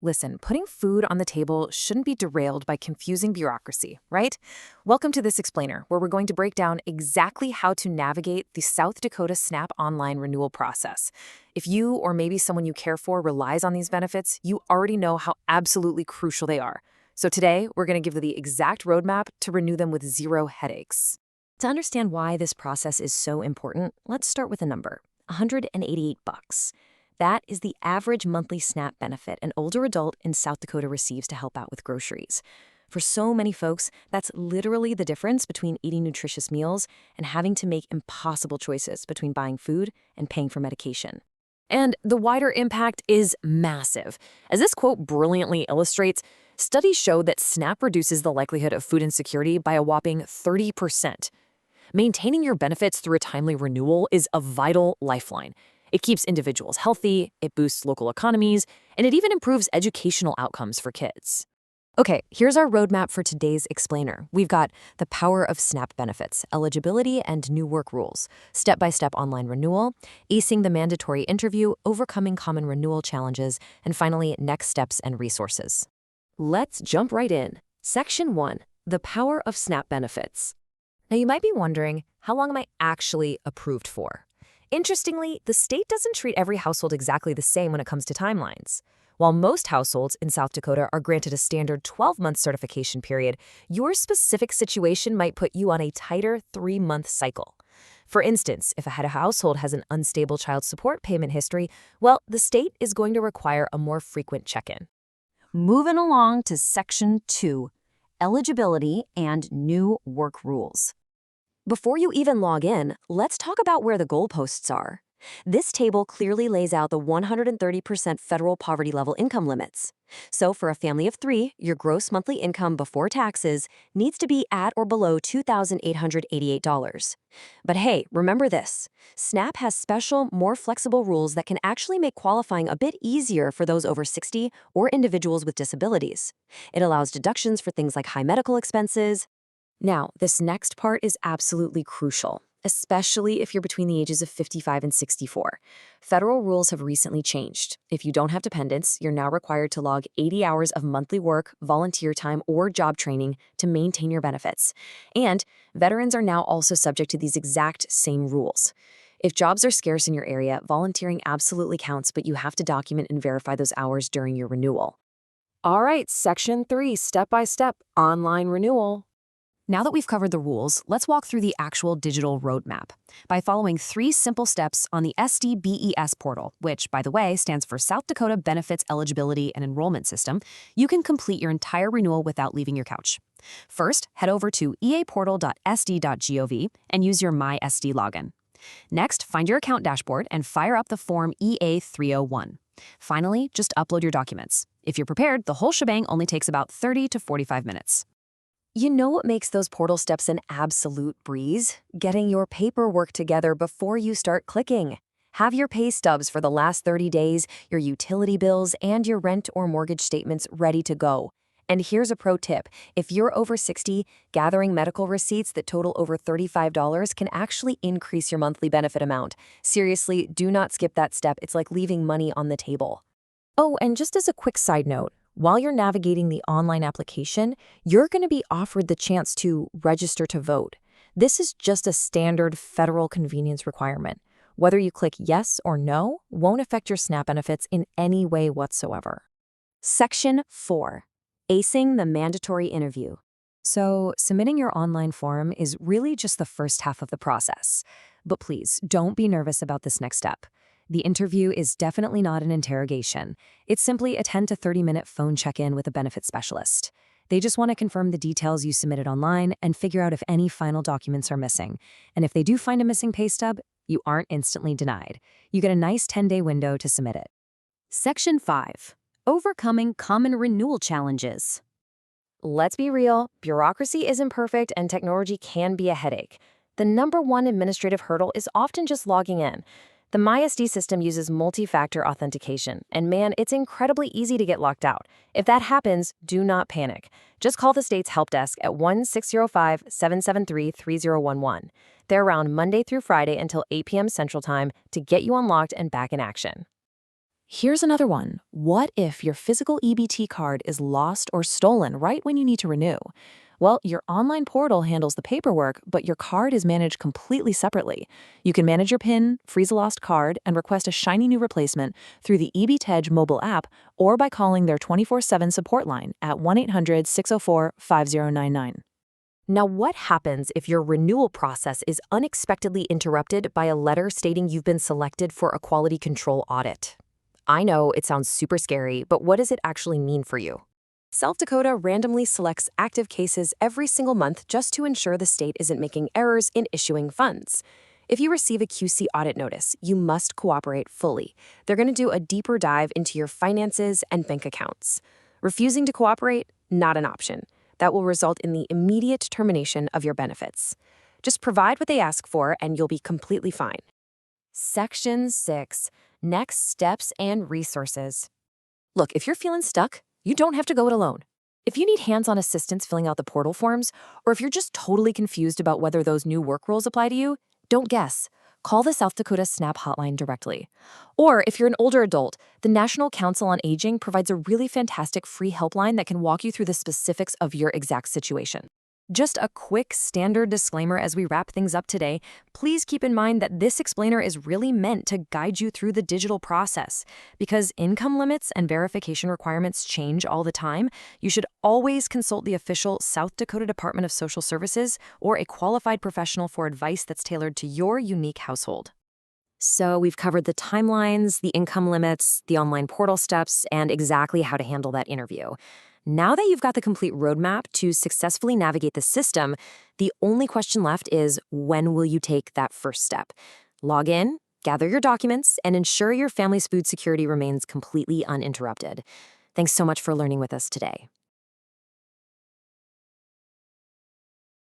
Listen, putting food on the table shouldn't be derailed by confusing bureaucracy, right? Welcome to this explainer, where we're going to break down exactly how to navigate the South Dakota SNAP online renewal process. If you or maybe someone you care for relies on these benefits, you already know how absolutely crucial they are. So today, we're going to give the exact roadmap to renew them with zero headaches. To understand why this process is so important, let's start with a number, $188. That is the average monthly SNAP benefit an older adult in South Dakota receives to help out with groceries. For so many folks, that's literally the difference between eating nutritious meals and having to make impossible choices between buying food and paying for medication. And the wider impact is massive. As this quote brilliantly illustrates, studies show that SNAP reduces the likelihood of food insecurity by a whopping 30%. Maintaining your benefits through a timely renewal is a vital lifeline. It keeps individuals healthy, it boosts local economies, and it even improves educational outcomes for kids. Okay, here's our roadmap for today's explainer. We've got the power of SNAP benefits, eligibility and new work rules, step-by-step online renewal, acing the mandatory interview, overcoming common renewal challenges, and finally, next steps and resources. Let's jump right in. Section 1, the power of SNAP benefits. Now you might be wondering, how long am I actually approved for? Interestingly, the state doesn't treat every household exactly the same when it comes to timelines. While most households in South Dakota are granted a standard 12-month certification period, your specific situation might put you on a tighter 3-month cycle. For instance, if a head of household has an unstable child support payment history, well, the state is going to require a more frequent check-in. Moving along to Section 2, eligibility and new work rules. Before you even log in, let's talk about where the goalposts are. This table clearly lays out the 130% federal poverty level income limits. So for a family of 3, your gross monthly income before taxes needs to be at or below $2,888. But hey, remember this. SNAP has special, more flexible rules that can actually make qualifying a bit easier for those over 60 or individuals with disabilities. It allows deductions for things like high medical expenses. Now, this next part is absolutely crucial, especially if you're between the ages of 55 and 64. Federal rules have recently changed. If you don't have dependents, you're now required to log 80 hours of monthly work, volunteer time, or job training to maintain your benefits. And veterans are now also subject to these exact same rules. If jobs are scarce in your area, volunteering absolutely counts, but you have to document and verify those hours during your renewal. All right, Section 3, step-by-step, online renewal. Now that we've covered the rules, let's walk through the actual digital roadmap. By following 3 simple steps on the SDBES portal, which, by the way, stands for South Dakota Benefits Eligibility and Enrollment System, you can complete your entire renewal without leaving your couch. First, head over to eaportal.sd.gov and use your MySD login. Next, find your account dashboard and fire up the form EA301. Finally, just upload your documents. If you're prepared, the whole shebang only takes about 30 to 45 minutes. You know what makes those portal steps an absolute breeze? Getting your paperwork together before you start clicking. Have your pay stubs for the last 30 days, your utility bills, and your rent or mortgage statements ready to go. And here's a pro tip. If you're over 60, gathering medical receipts that total over $35 can actually increase your monthly benefit amount. Seriously, do not skip that step. It's like leaving money on the table. Oh, and just as a quick side note, while you're navigating the online application, you're going to be offered the chance to register to vote. This is just a standard federal convenience requirement. Whether you click yes or no won't affect your SNAP benefits in any way whatsoever. Section 4, acing the mandatory interview. So, submitting your online form is really just the first half of the process. But please, don't be nervous about this next step. The interview is definitely not an interrogation. It's simply a 10 to 30-minute phone check-in with a benefit specialist. They just want to confirm the details you submitted online and figure out if any final documents are missing. And if they do find a missing pay stub, you aren't instantly denied. You get a nice 10-day window to submit it. Section 5, overcoming common renewal challenges. Let's be real, bureaucracy isn't perfect and technology can be a headache. The #1 administrative hurdle is often just logging in. The MySD system uses multi-factor authentication, and man, it's incredibly easy to get locked out. If that happens, do not panic. Just call the state's help desk at 1-605-773-3011. They're around Monday through Friday until 8 p.m. Central Time to get you unlocked and back in action. Here's another one. What if your physical EBT card is lost or stolen right when you need to renew? Well, your online portal handles the paperwork, but your card is managed completely separately. You can manage your PIN, freeze a lost card, and request a shiny new replacement through the EBTEDGE mobile app or by calling their 24/7 support line at 1-800-604-5099. Now, what happens if your renewal process is unexpectedly interrupted by a letter stating you've been selected for a quality control audit? I know it sounds super scary, but what does it actually mean for you? South Dakota randomly selects active cases every single month just to ensure the state isn't making errors in issuing funds. If you receive a QC audit notice, you must cooperate fully. They're going to do a deeper dive into your finances and bank accounts. Refusing to cooperate, not an option. That will result in the immediate termination of your benefits. Just provide what they ask for and you'll be completely fine. Section 6. Next steps and resources. Look, if you're feeling stuck, you don't have to go it alone. If you need hands-on assistance filling out the portal forms, or if you're just totally confused about whether those new work rules apply to you, don't guess. Call the South Dakota SNAP hotline directly. Or if you're an older adult, the National Council on Aging provides a really fantastic free helpline that can walk you through the specifics of your exact situation. Just a quick standard disclaimer as we wrap things up today. Please keep in mind that this explainer is really meant to guide you through the digital process. Because income limits and verification requirements change all the time, you should always consult the official South Dakota Department of Social Services or a qualified professional for advice that's tailored to your unique household. So we've covered the timelines, the income limits, the online portal steps, and exactly how to handle that interview. Now that you've got the complete roadmap to successfully navigate the system, the only question left is, when will you take that first step? Log in, gather your documents, and ensure your family's food security remains completely uninterrupted. Thanks so much for learning with us today.